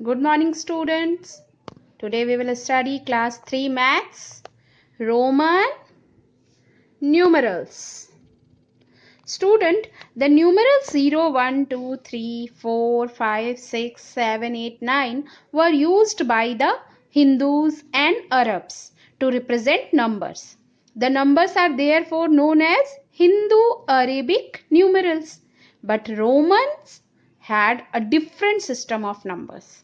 Good morning, students. Today we will study class 3 maths, Roman numerals. Student, the numerals 0, 1, 2, 3, 4, 5, 6, 7, 8, 9 were used by the Hindus and Arabs to represent numbers. The numbers are therefore known as Hindu-Arabic numerals. But Romans had a different system of numbers.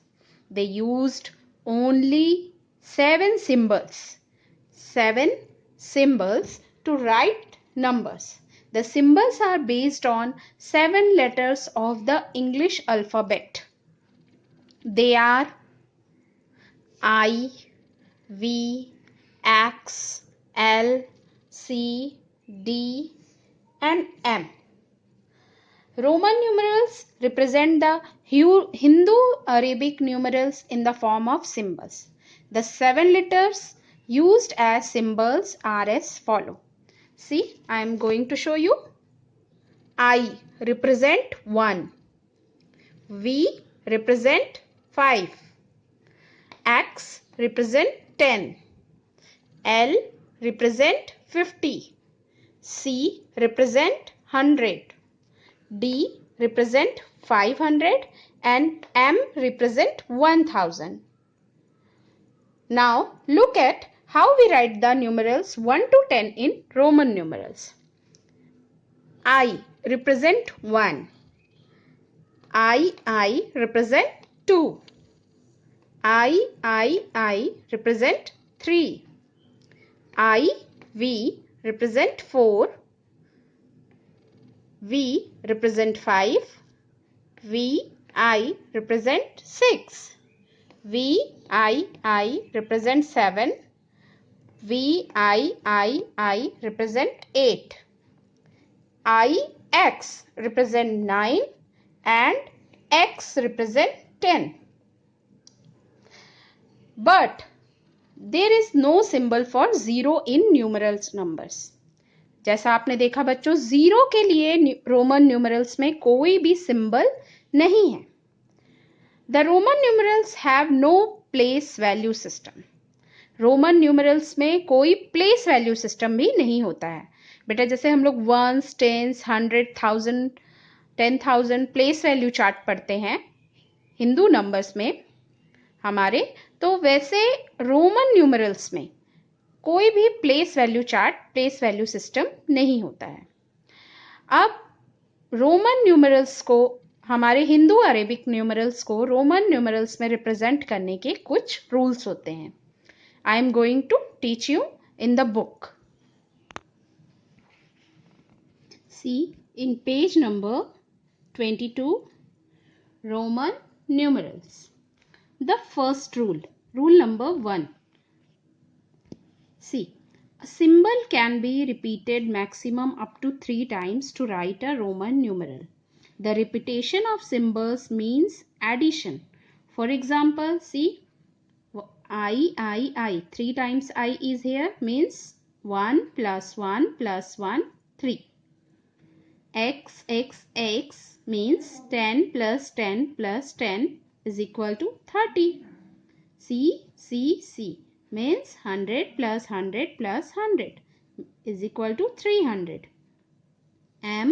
They used only 7 symbols to write numbers. The symbols are based on 7 letters of the English alphabet. They are I, V, X, L, C, D and M. Roman numerals represent the Hindu-Arabic numerals in the form of symbols. The 7 letters used as symbols are as follow. See, I am going to show you. I represent 1. V represent 5. X represent 10. L represent 50. C represent 100. D represent 500 and M represent 1000. Now look at how we write the numerals 1 to 10 in Roman numerals. I represent 1. I represent 2. I represent 3. V represent 4. V represent 5. I represent 6. I represent 7. I represent 8. X represent 9 and X represent 10. But there is no symbol for 0 in numerals numbers. जैसा आपने देखा बच्चों, 0 के लिए Roman numerals में कोई भी symbol नहीं है. The Roman numerals have no place value system. Roman numerals में कोई प्लेस वैल्यू सिस्टम भी नहीं होता है. बेटा जैसे हम लोग ones, tens, 100, 1000, 10,000 place value chart पढ़ते हैं हिंदू नंबर्स में हमारे, तो वैसे रोमन न्यूमरल्स में कोई भी place value chart, place value system नहीं होता है. अब रोमन न्यूमरल्स को, हमारे हिंदू अरेबिक न्यूमरल्स को रोमन न्यूमरल्स में रिप्रेजेंट करने के कुछ रूल्स होते हैं. I am going to teach you in the book. See in page number 22, Roman numerals. The first rule, rule number 1. See, a symbol can be repeated maximum up to 3 times to write a Roman numeral. The repetition of symbols means addition. For example, see, I. 3 times I is here, means 1 plus 1 plus 1, 3. X means 10 plus 10 plus 10 is equal to 30. C means 100 plus 100 plus 100 is equal to 300. M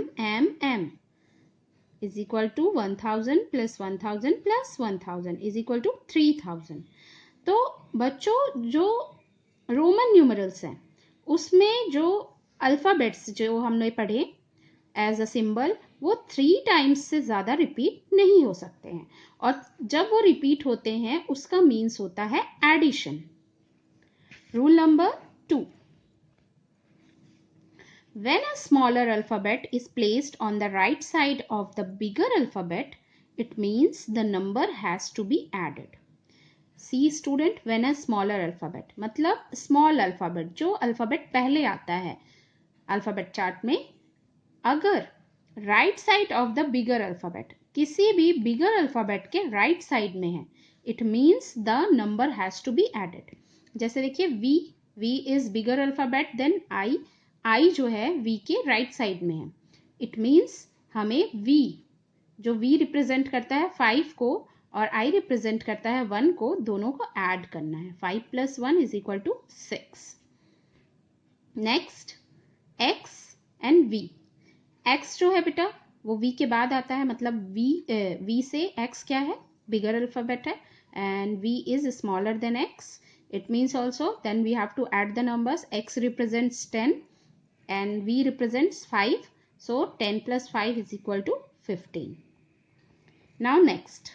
is equal to 1000 plus 1000 plus 1000 is equal to 3000. तो बच्चों जो Roman numerals हैं उसमें जो alphabets जो हमने पढ़े as a symbol, वो 3 टाइम्स से ज़्यादा रिपीट नहीं हो सकते हैं. और जब वो रिपीट होते हैं उसका मीन्स होता है addition. Rule number 2. When a smaller alphabet is placed on the right side of the bigger alphabet, it means the number has to be added. See student, when a smaller alphabet, मतलब small alphabet, जो alphabet पहले आता है alphabet chart में, अगर right side of the bigger alphabet, किसी भी bigger alphabet के राइट साइड में है, it means the number has to be added. जैसे देखिए V is bigger alphabet than I जो है वी के राइट साइड में है. इट मीन्स हमें वी जो वी रिप्रेजेंट करता है 5 को और I रिप्रेजेंट करता है 1 को, दोनों को ऐड करना है. 5 + 1 = 6. Next x and v. x जो है बेटा वो v के बाद आता है, मतलब v से x क्या है, बिगर अल्फाबेट है, and v is smaller than x. It means also then we have to add the numbers. X represents 10 and v represents 5. So 10 + 5 = 15. Now next,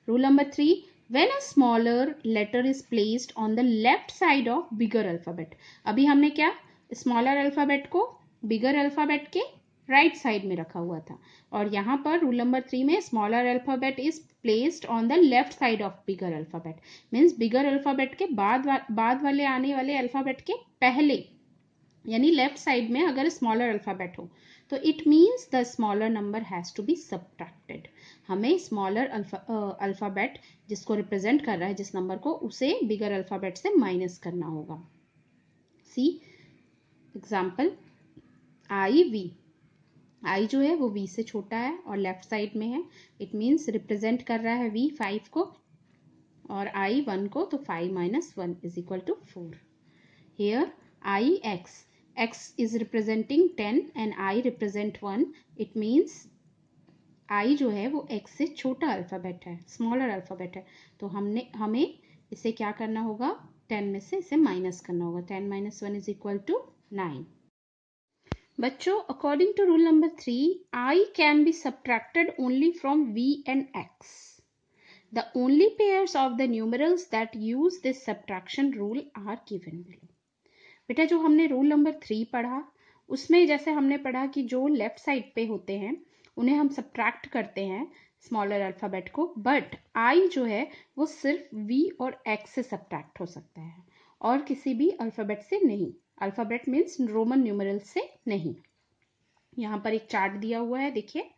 rule number 3. When a smaller letter is placed on the left side of bigger alphabet. अभी हमने क्या, smaller alphabet को बिगर alphabet के right side में रखा हुआ था, और यहाँ पर रूल नंबर 3 में smaller alphabet is placed on the left side of bigger alphabet. Means bigger alphabet के बाद वाले आने वाले अल्फाबेट के पहले, यानी लेफ्ट साइड में अगर स्मॉलर अल्फाबेट हो तो it means the smaller number has to be subtracted. हमें स्मॉलर अल्फाबेट जिसको रिप्रेजेंट कर रहा है, जिस नंबर को, उसे बिगर अल्फाबेट से माइनस करना होगा. सी एग्जाम्पल IV. I जो है वो V से छोटा है और लेफ्ट साइड में है. इट मीन्स रिप्रेजेंट कर रहा है V 5 को और I 1 को, तो 5 - 1 = 4. Here IX. X is representing 10 and I represent 1. It means I जो है वो X से छोटा अल्फाबेट है, स्मॉलर अल्फाबेट है. तो हमें इसे क्या करना होगा, 10 में से इसे माइनस करना होगा. 10 - 1 = 9. बच्चों, according to rule number 3, I can be subtracted only from V and X. The only pairs of the numerals that use this subtraction rule are given below. बेटा जो हमने रूल नंबर 3 पढ़ा, उसमें जैसे हमने पढ़ा कि जो लेफ्ट साइड पे होते हैं उन्हें हम सब्ट्रैक्ट करते हैं स्मॉलर अल्फाबेट को, बट आई जो है वो सिर्फ V और X से सब्ट्रैक्ट हो सकता है और किसी भी अल्फाबेट से नहीं. अल्फाबेट मीन्स रोमन न्यूमरल से नहीं. यहाँ पर एक चार्ट दिया हुआ है, देखिए.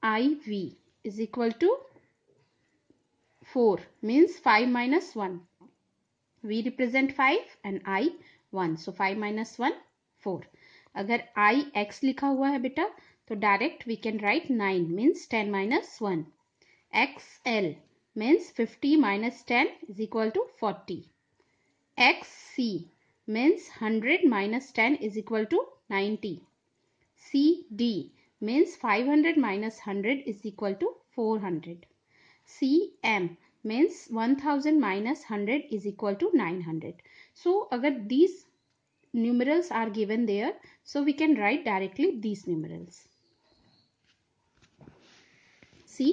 IV = 4 means 5 - 1. V represent 5 and I 1. So 5 - 1 4. अगर IX लिखा हुआ है बेटा तो direct we can write 9 means 10 - 1. XL means 50 - 10 = 40. XC means 100 - 10 = 90. CD means 500 - 100 = 400. CM means 1000 - 100 = 900. So अगर these numerals are given there, so we can write directly these numerals. See,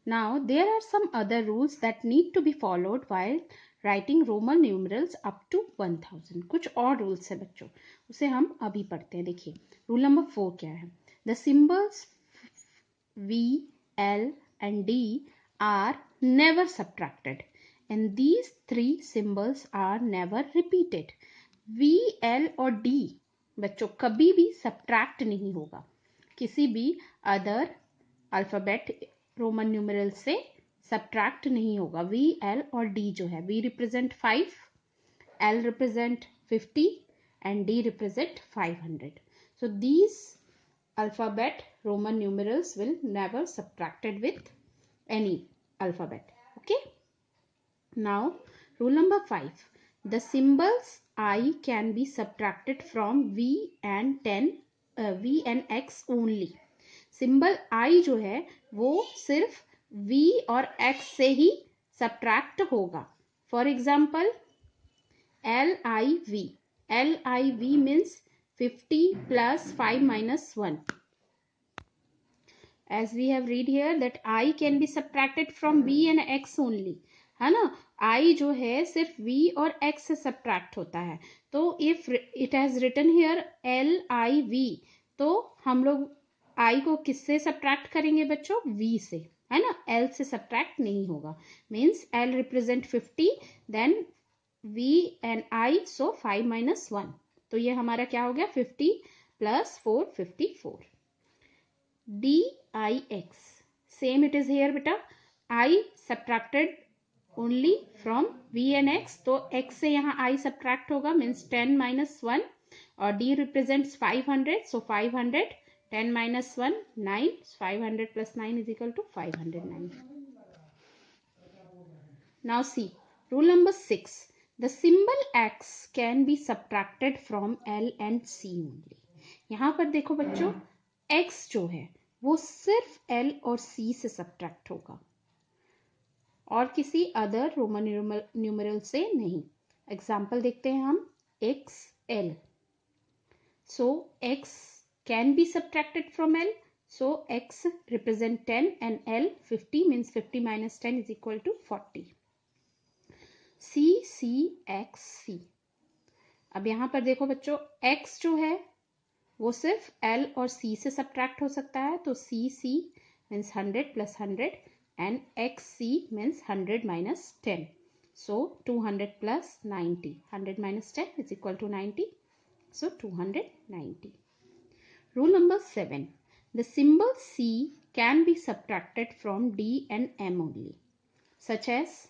now there are some other rules that need to be followed while writing Roman numerals up to 1000. कुछ और rules है बच्चों, उसे हम अभी पढ़ते हैं. देखिए रूल नंबर 4 क्या है. The symbols V, L and D are never subtracted and these three symbols are never repeated. V, L और D बच्चों कभी भी सब्ट्रैक्ट नहीं होगा किसी भी अदर अल्फाबेट रोमन न्यूमरल से सब्ट्रैक्ट नहीं होगा. V, L और D जो है, V represent 5, L represent 50 and D represent 500. So these alphabet Roman numerals will never subtracted with any alphabet. Okay. Now rule number 5. The symbols I can be subtracted from V and X only. Symbol I जो है वो सिर्फ V और X से ही subtract होगा. For example LIV. LIV means 50 + 5 - 1. As we have read here that I can be subtracted from V and X only, है ना. I जो है सिर्फ V और X से सब्ट्रैक्ट होता है. तो if it has written here LIV, तो हम लोग I को किससे सब्ट्रैक्ट करेंगे बच्चों, V से, है ना. L से सब्ट्रैक्ट नहीं होगा. Means L represent 50, then V and I, so 5 - 1. तो ये हमारा क्या हो गया, 50 + 4 54. DIX same it is here बेटा. I subtracted only from V and X, तो X से यहाँ I subtract होगा means 10 - 1 और D represents 500, so 500. 10 - 1 9, 500 + 9 = 509. Now see, rule number 6. The symbol X can be subtracted from L and C only. यहाँ पर देखो बच्चों, X जो है वो सिर्फ L और C से सब्ट्रैक्ट होगा और किसी अदर रोमन न्यूमरल से नहीं. एग्जाम्पल देखते हैं हम. XL. So X can be subtracted from L. So X represent 10 and L 50, means 50 minus 10 is equal to 40. C. अब यहाँ पर देखो बच्चों, X जो है वो सिर्फ L और C से सब्ट्रैक्ट हो सकता है. तो C means 100 plus 100 and XC means 100 minus 10. So 200 plus 90. 100 minus 10 is equal to 90. So 290. Rule number 7. The symbol C can be subtracted from D and M only. Such as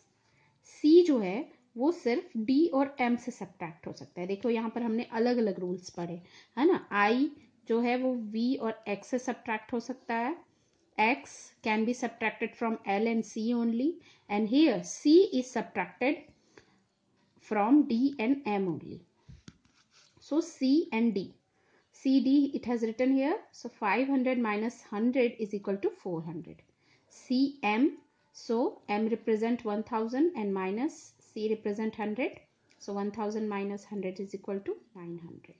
C जो है वो सिर्फ D और M से subtract हो सकता है. देखो यहाँ पर हमने अलग अलग रूल्स पढ़े है ना. I जो है वो V और X से सब्ट्रैक्ट हो सकता है. X can be subtracted from L and C only, and here C is subtracted from D and M only. So C and D. CD it has written here. So 500 minus 100 is equal to 400. CM. So M represent 1000 and minus C represent 100. So 1000 minus 100 is equal to 900.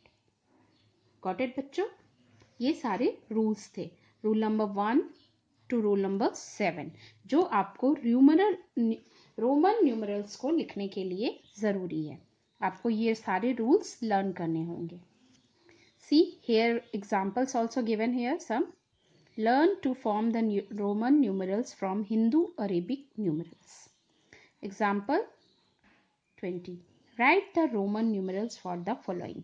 Got it बच्चों? ये सारे rules थे. Rule number 1 to rule number 7 जो आपको Roman numerals को लिखने के लिए ज़रूरी है. आपको ये सारे रूल्स लर्न करने होंगे. See, here examples also given here some. Learn to form the Roman numerals from Hindu-Arabic numerals. Example 20. Write the Roman numerals for the following.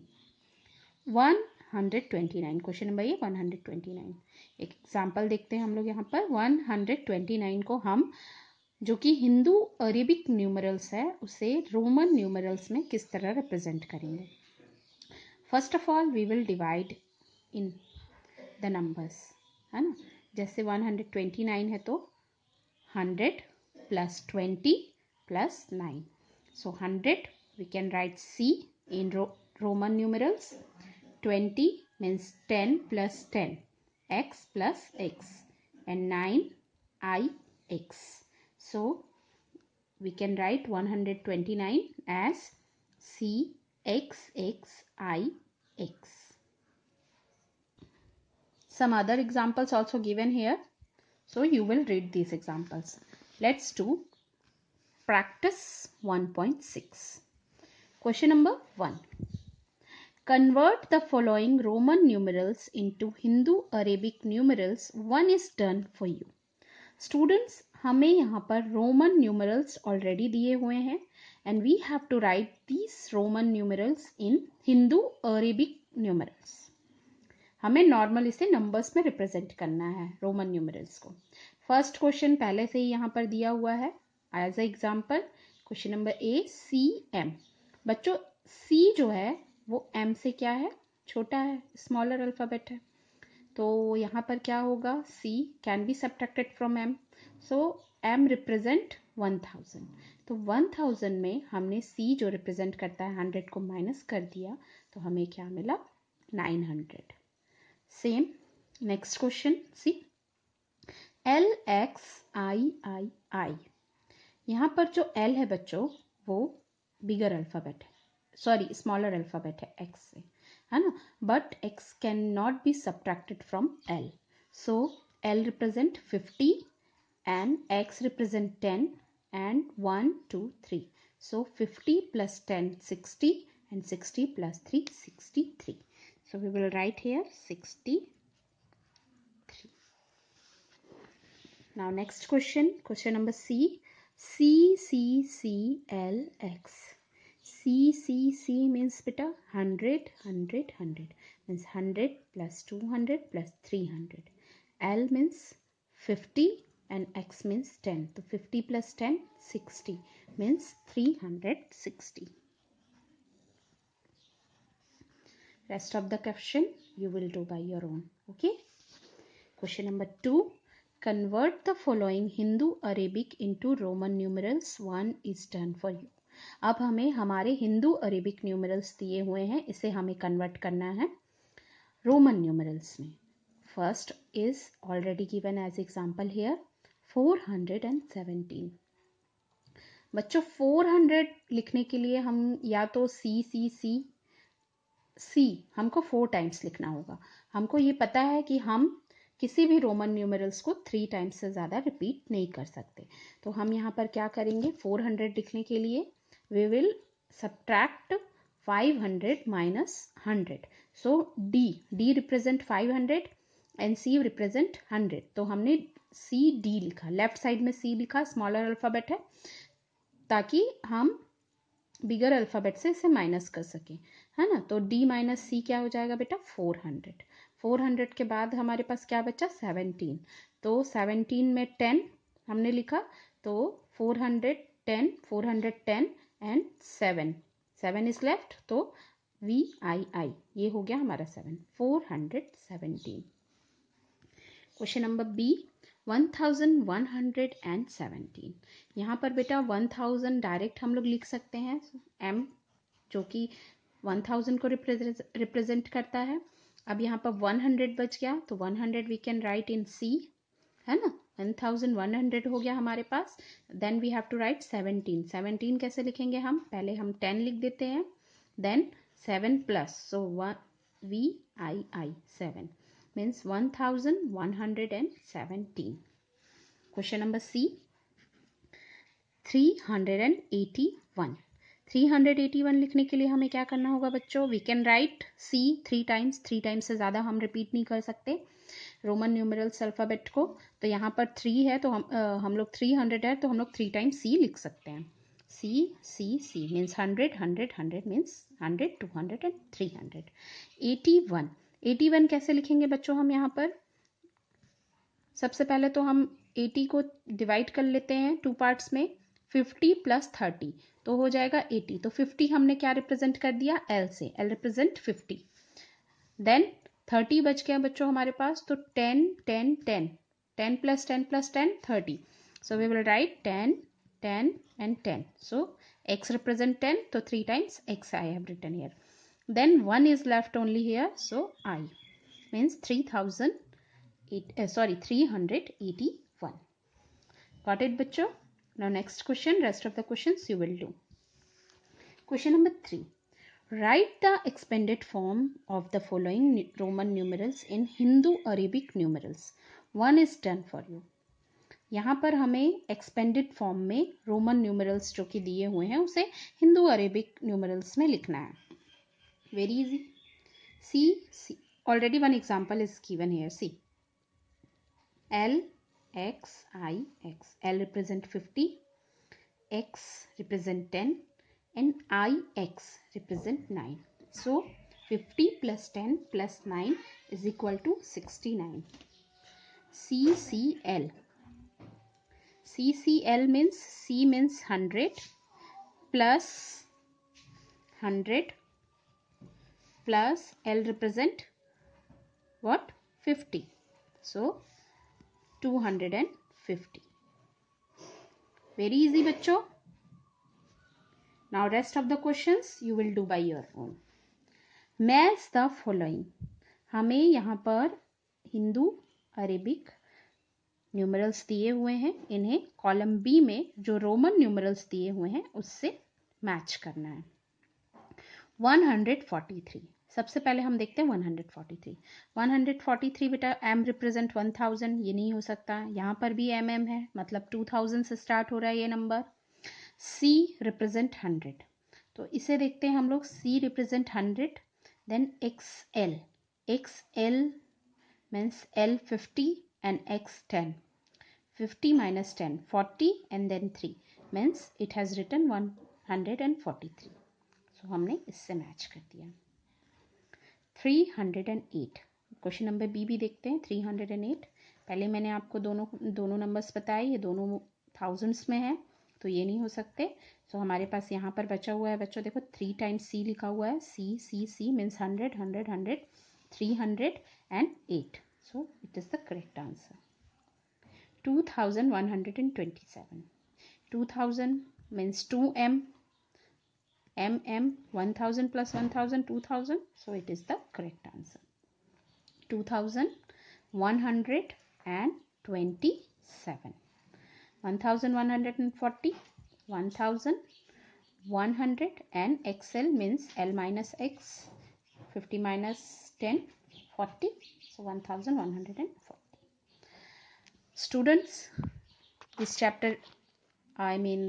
129. Question number 129. एक एग्जाम्पल देखते हैं हम लोग यहाँ पर. 129 को हम जो कि हिंदू अरेबिक न्यूमरल्स है उसे रोमन न्यूमरल्स में किस तरह रिप्रेजेंट करेंगे. First of all we will divide in the numbers है ना. जैसे 129 है तो 100 plus 20 plus 9. So 100 we can write C in Roman numerals. 20 means 10 plus 10 x plus x and 9 ix. So we can write 129 as C x x I x. Some other examples also given here, so you will read these examples. Let's do practice 1.6. Question number 1. Convert the following Roman numerals into Hindu-Arabic numerals. One is done for you. Students, हमें यहाँ पर Roman numerals already दिए हुए हैं and we have to write these Roman numerals in Hindu-Arabic numerals. हमें normal इसे numbers में represent करना है रोमन न्यूमरल्स को. फर्स्ट क्वेश्चन पहले से ही यहाँ पर दिया हुआ है as a example. Question number A CM. बच्चों C जो है वो M से क्या है, छोटा है, स्मॉलर अल्फ़ाबेट है. तो यहाँ पर क्या होगा, C can be subtracted from M. So M represent 1000. तो 1000 में हमने C जो रिप्रेजेंट करता है 100 को माइनस कर दिया तो हमें क्या मिला, 900. सेम नेक्स्ट क्वेश्चन सी LXIII. यहाँ पर जो L है बच्चों वो बिगर अल्फ़ाबेट है, सॉरी स्मॉलर अल्फ़ाबेट है X से, है ना. But X can not be subtracted from L. So L represent 50 and X represent 10 and 1 2 3. So 50 plus 10 60 and 60 plus 3 63. So we will write here 63. Now next question, question number C. CCCLX. CCC means beta 100 100 100 means 100 plus 200 plus 300. L means 50 and X means 10. So 50 plus 10 60 means 360. Rest of the question you will do by your own. Okay. Question number 2. Convert the following Hindu Arabic into Roman numerals. 1 is done for you. अब हमें हमारे Hindu Arabic numerals दिए हुए हैं, इसे हमें convert करना है रोमन न्यूमरल्स में. First is already given as example here 417. बच्चों 400 लिखने के लिए हम या तो सी हमको 4 टाइम्स लिखना होगा. हमको ये पता है कि हम किसी भी रोमन न्यूमरल्स को 3 टाइम्स से ज़्यादा रिपीट नहीं कर सकते. तो हम यहाँ पर क्या करेंगे, 400 लिखने के लिए we will subtract 500 minus 100. So D represent 500 and C represent 100. तो हमने सी डी लिखा, लेफ्ट साइड में सी लिखा, स्मॉलर अल्फ़ाबेट है, ताकि हम बिगर अल्फ़ाबेट से इसे माइनस कर सकें, है ना. तो डी माइनस सी क्या हो जाएगा बेटा 400. 400 के बाद हमारे पास क्या बचा 17. तो 17 में 10 हमने लिखा, तो 410 एंड 7 इज लेफ्ट, तो VII ये हो गया हमारा 7, 417. Question number B 1117. यहाँ पर बेटा 1000 डायरेक्ट हम लोग लिख सकते हैं, M जो कि 1000 को रिप्रेजेंट करता है. अब यहाँ पर 100 बच गया, तो 100 we can write in C, है ना. 1100 हो गया हमारे पास. Then we have to write 17. 17 कैसे लिखेंगे हम, पहले हम 10 लिख देते हैं, देन 7 प्लस, सो VII 7 means 1117. Question number C 381. 381 लिखने के लिए हमें क्या करना होगा बच्चों, we can write C 3 times. 3 times से ज़्यादा हम रिपीट नहीं कर सकते रोमन न्यूमरल्स अल्फ़ाबेट को. तो यहाँ पर 3 है, तो हम लोग 300 है, तो हम लोग 3 टाइम्स C लिख सकते हैं. C means 100 means 100 200 and 300. 81 कैसे लिखेंगे बच्चों हम यहाँ पर, सबसे पहले तो हम 80 को डिवाइड कर लेते हैं 2 पार्ट्स में, 50 प्लस 30 तो हो जाएगा 80. तो 50 हमने क्या रिप्रेजेंट कर दिया L से, L रिप्रेजेंट 50. देन 30 बच गया बच्चों हमारे पास, तो 10 10 10 10 plus 10 plus 10 30. So we will write 10 10 and 10. So X represent 10, तो 3 times X I have written here. Then 1 is left only here, so I means 381. Got it bachcho? Now next question, rest of the questions you will do. Question number 3. Write the expanded form of the following Roman numerals in Hindu Arabic numerals. 1 is done for you. यहाँ पर हमें expanded form में Roman numerals जो कि दिए हुए हैं उसे हिंदू अरेबिक न्यूमरल्स में लिखना है. Very easy. See already one example is given here. See L X I X. L represent 50, X represent 10 and IX represent 9. So 50 plus 10 plus 9 is equal to 69. CCL means C means 100 plus 100 plus L represent what 50. So 250. Very easy बच्चों. Now rest of the questions you will do by your own. Match the following. हमें यहाँ पर Hindu Arabic numerals दिए हुए हैं, इन्हें column B में जो रोमन न्यूमरल्स दिए हुए हैं उससे मैच करना है. 143. सबसे पहले हम देखते हैं 143 बेटा M रिप्रेजेंट 1000, ये नहीं हो सकता. यहाँ पर भी MM है, मतलब 2000 से स्टार्ट हो रहा है ये नंबर. C रिप्रेजेंट 100, तो इसे देखते हैं हम लोग. C represent 100. Then XL means L 50 and X 10. 50 minus 10 40 and then 3 means it has written 143. So हमने इससे मैच कर दिया. 308. क्वेश्चन नंबर बी भी देखते हैं. 308. पहले मैंने आपको दोनों नंबर्स बताए, ये दोनों थाउजेंड्स में है, तो ये नहीं हो सकते. सो हमारे पास यहाँ पर बचा हुआ है बच्चों, देखो 3 टाइम्स C लिखा हुआ है. C means 100 308. So it is the correct answer. 2127. 2000 means 2m, mm, 1000 plus 1000, 2000, so it is the correct answer. 2127. 1140, 1100, and xl means l minus x, 50 minus 10, 40, so 1140. Students, this chapter,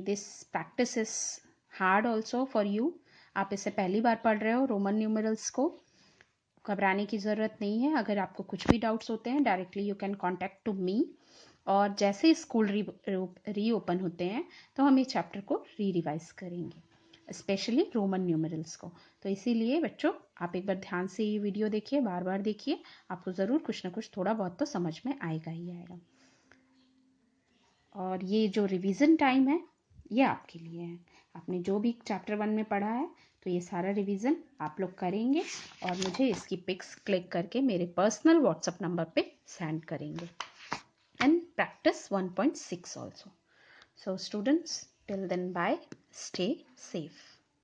this practice is hard also for you. आप इसे पहली बार पढ़ रहे हो Roman numerals को. घबराने की ज़रूरत नहीं है. अगर आपको कुछ भी डाउट्स होते हैं directly you can contact to me. और जैसे स्कूल रीओपन होते हैं तो हम इस चैप्टर को रिवाइज करेंगे, स्पेशली रोमन न्यूमरल्स को. तो इसीलिए बच्चों आप एक बार ध्यान से ये वीडियो देखिए, बार बार देखिए, आपको ज़रूर कुछ ना कुछ थोड़ा बहुत तो समझ में आएगा ही आएगा. और ये जो रिवीजन टाइम है ये आपके लिए है. आपने जो भी चैप्टर 1 में पढ़ा है तो ये सारा रिवीजन आप लोग करेंगे और मुझे इसकी पिक्स क्लिक करके मेरे पर्सनल व्हाट्सएप नंबर पे सेंड करेंगे. And practice 1.6 also. So students, till then, bye. Stay safe.